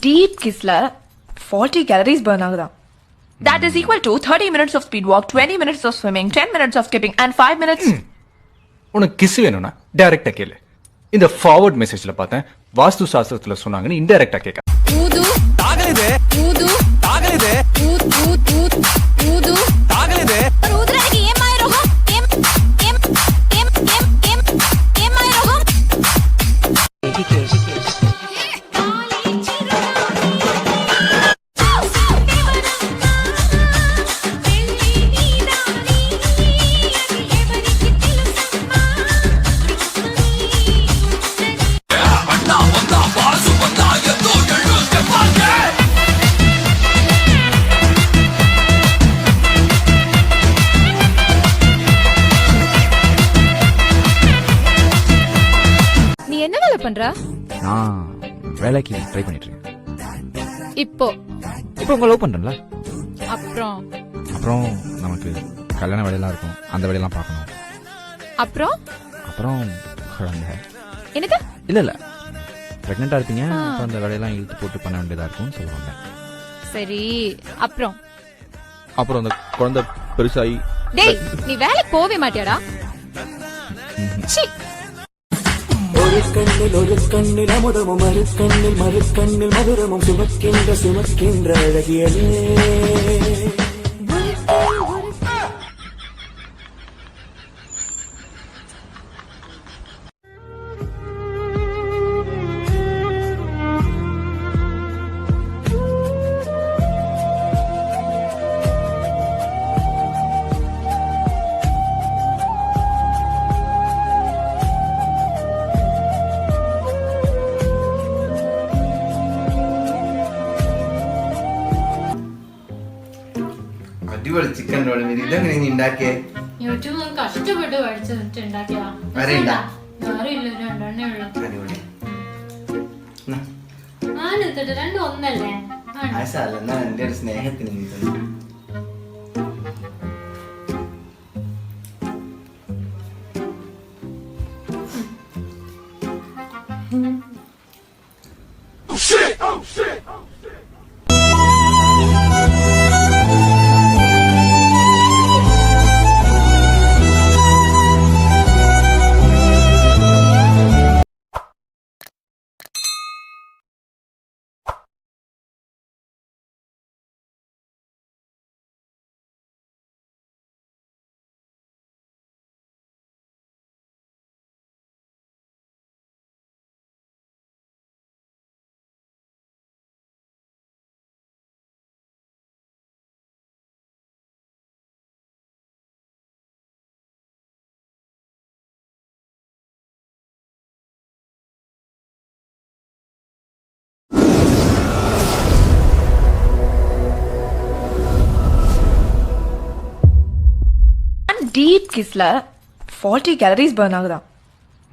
deep kissல 40 calories burn ஆகுதா. That is equal to 30 minutes of speed walk, 20 minutes of swimming, 10 minutes of skipping and 5 minutes. உனக்கு kiss வேணும்னா டைரக்டா கேளு. இந்த forward மெசேஜ்ல பார்த்தேன் வாஸ்து சாஸ்திரத்துல சொன்னாங்கன்னு இன்டைரக்டா கேட்க. ஊது தாகலிதே ஊது தாகலிதே ஊத் ஊத் ஊத் ஊது தாகலிதே ஊதுறதுக்கு ஏமாய் ரோகம் எம் எம் எம் எம் எம் ஏமாய் ரோகம் என்ன வேலை பண்ற? நான் வேலைக்கு ட்ரை பண்ணிட்டு இருக்கேன். இப்போ உங்க லவ் பண்றேன்ல. அப்புறம் நமக்கு கல்யாண வேலையெல்லாம் இருக்கும், அந்த வேலையெல்லாம் பார்க்கணும். அப்புறம் குழந்தை. என்னது? இல்ல பிரெக்னெண்டா இருப்பீங்க, அப்புறம் அந்த வேலையெல்லாம் இழுத்து போட்டு பண்ண வேண்டியதா இருக்கும்னு சொல்லுவாங்க. சரி, அப்புறம் அந்த குழந்தை பெருசாகி. டேய், நீ வேலைக்கு போவே மாட்டியாடா? ஒரு கண்ணில் அமுதமும் மறுக்கண்ணில் மதுரமும் சுமக்கின்ற அழகியலே. അടിപൊളി ചിക്കൻ റോൾ ഇതെങ്ങനെ നീ ഉണ്ടാക്കിയേ? യൂട്യൂബ് കഷ്ടപ്പെട്ട് പഠിച്ചിട്ട് ഉണ്ടാക്കിയതാ. രണ്ടും ഒന്നല്ലേ? എന്റെ ഒരു സ്നേഹത്തിന് നീ തന്നു. Deep kissல 40 calories burn ஆகுதா.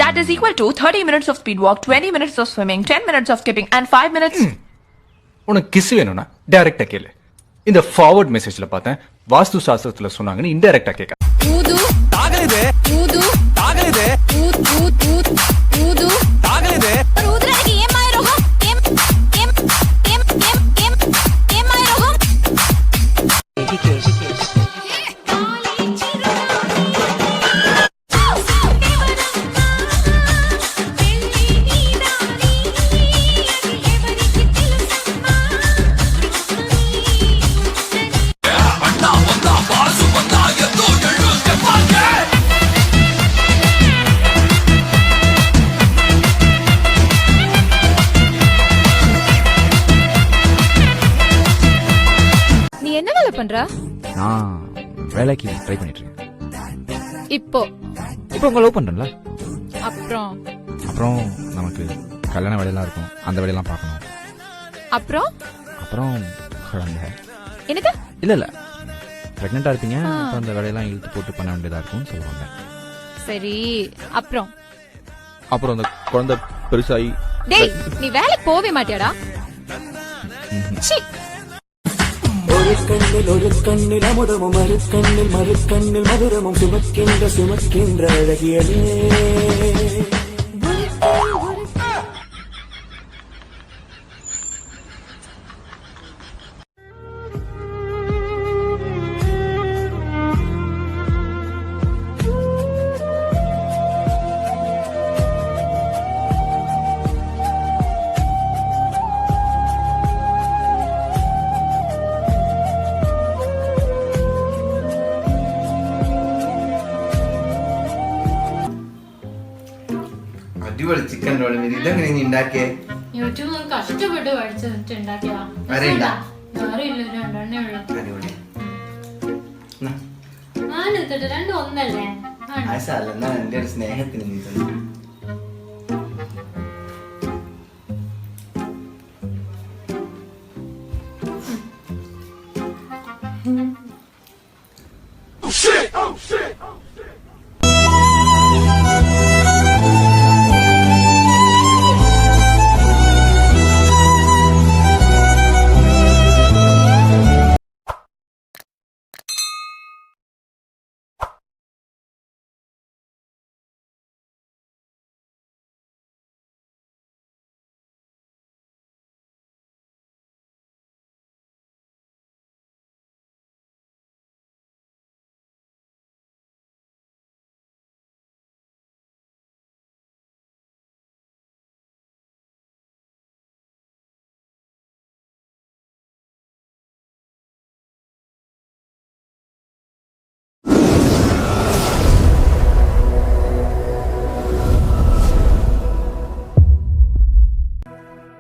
That is equal to 30 minutes of speed walk, 20 minutes of swimming, 10 minutes of skipping and 5 minutes. உனக்கு கிஸ் வேணும்னா டைரக்டா கேளு. இந்த ஃபார்வர்ட் மெசேஜ்ல பார்த்தேன் வாஸ்து சாஸ்திரத்துல சொன்னாங்கன்னு இன்டைரக்டா கேட்க. ஊது தாகலிதே ஊது தாகலிதே ஊத் ஊத் ஊத் ஊது தாகலிதே ஊதுறதுக்கு ஏமாய் ரோகம் எம் எம் எம் எம் எம் ஏமாய் ரோகம் என்ன வேலை பண்ற? நான் வேலைக்கு ட்ரை பண்ணிட்டு இருக்கேன். இப்போ உங்க லவ் பண்றேன்ல. அப்புறம் நமக்கு கல்யாண வேலையெல்லாம் இருக்கும், அந்த வேலையெல்லாம் பார்க்கணும். அப்புறம் குழந்தை. என்னது? இல்ல பிரெக்னெண்டா இருப்பீங்க, அப்புறம் அந்த வேலையெல்லாம் இழுத்து போட்டு பண்ண வேண்டியதா இருக்கும்னு சொல்லுவாங்க. சரி, அப்புறம் அந்த குழந்தை பெருசாகி. டேய், நீ வேலைக்கு போவே மாட்டியாடா? ஒரு கண்ணில் அமுதமும் மறுக்கண்ணில் மதுரமும் சுமக்கின்ற அழகியலே. അടിപൊളി ചിക്കൻ റോൾ ഇതെങ്ങനെ നീ ഉണ്ടാക്കിയേ? യൂട്യൂബ് നോക്കി കഷ്ടപ്പെട്ട് പഠിച്ചിട്ട് ഉണ്ടാക്കിയതാ. അറിയില്ല. അറിയില്ല, രണ്ടെണ്ണേ ഉള്ളു. അടിപൊളി. നാലെടുത്തിട്ട് രണ്ടും ഒന്നല്ലേ? ആശല്ല, എന്നാ എന്റെ ഒരു സ്നേഹത്തിന് നീ തന്നു.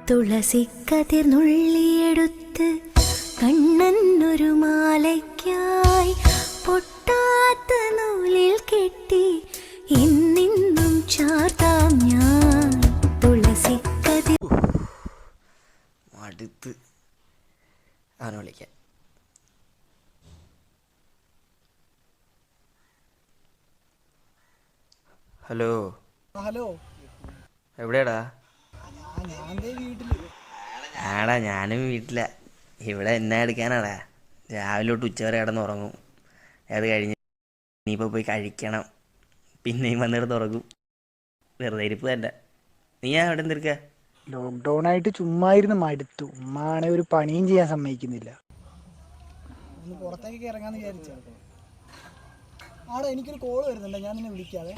തുളസിക്കതിർ നുള്ളിയെടുത്ത് കണ്ണനൊരു മാലയ്ക്കായി പൊട്ടാത്ത നൂലിൽ കെട്ടി ഇന്നിന്നും ചാർത്താം ഞാൻ തുളസിക്കതിർ. അടുത്ത് അവനെ വിളിക്കാം. ഹലോ ഹലോ, എവിടെയാടാ? ആടാ ഞാനും വീട്ടില. ഇവിടെ എന്നാ എടുക്കാനാടാ? രാവിലെ തൊട്ട് ഉച്ചവരെ കിടന്ന് ഉറങ്ങും. അത് കഴിഞ്ഞ് ഇനിയിപ്പോൾ പോയി കഴിക്കണം. പിന്നെയും വന്നിടത്ത് ഉറങ്ങും. വെറുതെ ഇരിപ്പ് തന്നെ. നീ അവിടെ എന്തിരിക്ക? ലോക്ക്ഡൗൺ ആയിട്ട് ചുമ്മാ ഇരുന്ന് മടുത്തു. ഉമ്മാണെ ഒരു പണിയും ചെയ്യാൻ സമ്മതിക്കുന്നില്ല. ഒന്ന് പുറത്തേക്ക് ഇറങ്ങാന്ന് വിചാരിച്ച. ആടാ, എനിക്കൊരു കോള് വരുന്നുണ്ട്, ഞാൻ നിന്നെ വിളിക്കാതെ.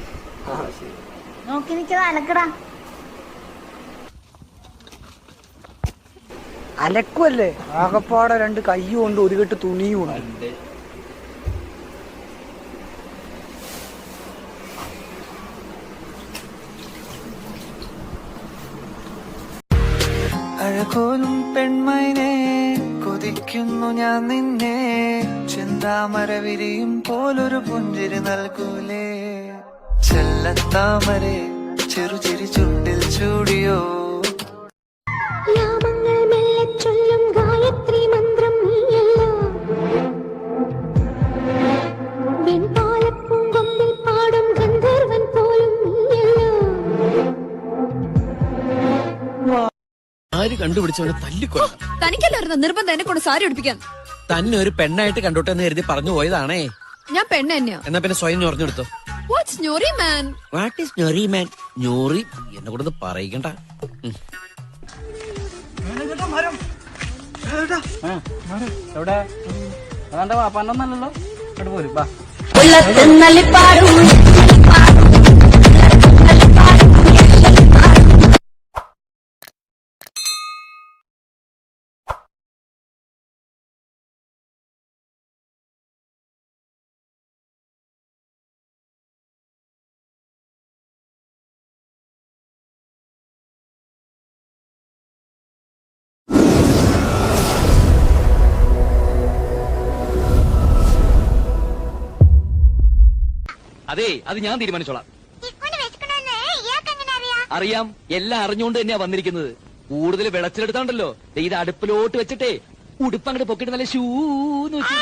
നോക്കി നിൽക്കാതെ അലക്കടാ. അലക്കുമല്ലേ, ആകപ്പാടെ രണ്ട് കയ്യും ഉണ്ട്, ഒരു കെട്ട് തുണിയും ഉണ്ട്. അഴകോലും പെൺമൈനെ കൊതിക്കുന്നു ഞാൻ നിന്നെ, ചെന്താമര വിരിയും പോലൊരു പുഞ്ചിരി നൽകൂലേ, ചെല്ലത്താമരെ ചെറുചിരി ചുണ്ടിൽ ചൂടിയോ. ഗായത്രി മന്ത്രം നീയല്ലോ, വെൺപാലപ്പൂങ്കൊമ്പിൽ പാടും ഗന്ധർവൻ പോലും നീയല്ലോ. ആര് കണ്ടുപിടിച്ചവനെ തല്ലിക്കൊല്ലണം. തനിക്കല്ലായിരുന്നു നിർബന്ധം എന്നെ കൊണ്ട് സാരി ഉടുപ്പിക്കാൻ. തന്നെ ഒരു പെണ്ണായിട്ട് കണ്ടോട്ടെ എന്ന് കരുതി പറഞ്ഞു പോയതാണേ. ഞാൻ പെണ്ണ് തന്നെയാ. എന്നാ പിന്നെ സ്വയം ഞൊറിഞ്ഞെടുത്തോ. വാട്ട്സ് ഞൊറി മാൻ? വാട്ട് ഈസ് ഞൊറി മാൻ? ഞൊറി എന്നെ കൂടെ പറയിക്കണ്ട. അതെ, അത് ഞാൻ തീരുമാനിച്ചോളാം. അറിയാം, എല്ലാം അറിഞ്ഞുകൊണ്ട് തന്നെയാ വന്നിരിക്കുന്നത്. കൂടുതൽ വിളച്ചിലെടുത്താണ്ടല്ലോ, ഇത് അടുപ്പിലോട്ട് വെച്ചിട്ടേ ഉടുപ്പ് അങ്ങോട്ട് പൊക്കിട്ട് നല്ല ഷൂന്ന് വെച്ചു.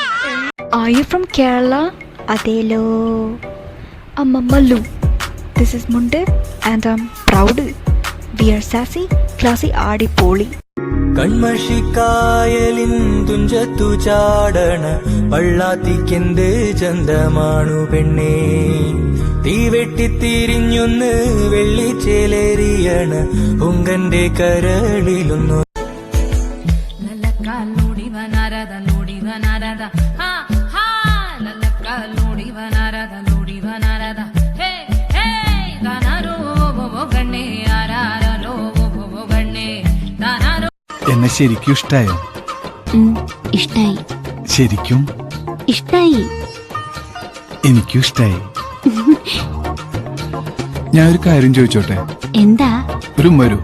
Are you from Kerala? അതേലോ. Malloo. This is Munde and I'm proud. We are sassy, classy, ആടി പോളി. കൺമഷിക്കായലിൻ തുഞ്ചത്തു ചാടണ പള്ളാത്തിക്കെന്ത് ചന്തമാണു പെണ്ണേ, തീവെട്ടിത്തിരിഞ്ഞൊന്ന് വെള്ളിച്ചേലേറിയണ ഉങ്കന്റെ കരളിലൊന്നു. എന്നെ ശരിക്കും ഇഷ്ടായോ? ഇഷ്ടായി. ശരിക്കും ഇഷ്ടായി. എനിക്കും ഇഷ്ടായി. ഞാൻ ഒരു കാര്യം ചോദിച്ചോട്ടെ? എന്താ? ഒരു ഉമ്മ വരൂ.